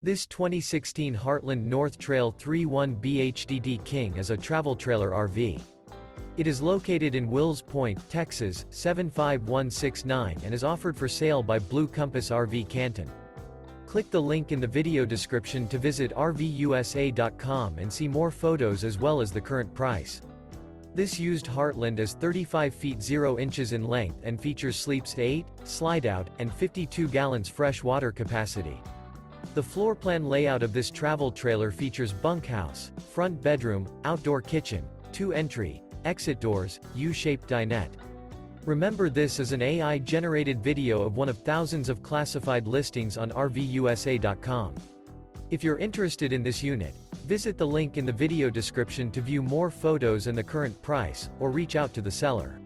This 2016 Heartland North Trail 3.1B HDD King is a travel trailer RV. It is located in Wills Point, Texas, 75169 and is offered for sale by Blue Compass RV Canton. Click the link in the video description to visit RVUSA.com and see more photos as well as the current price. This used Heartland is 35 feet 0 inches in length and features sleeps 8, Slideout, and 52 gallons fresh water capacity. The floor plan layout of this travel trailer features bunkhouse, front bedroom, outdoor kitchen, 2 entry, exit doors, U-shaped dinette. Remember, this is an AI-generated video of one of thousands of classified listings on RVUSA.com. If you're interested in this unit, visit the link in the video description to view more photos and the current price, or reach out to the seller.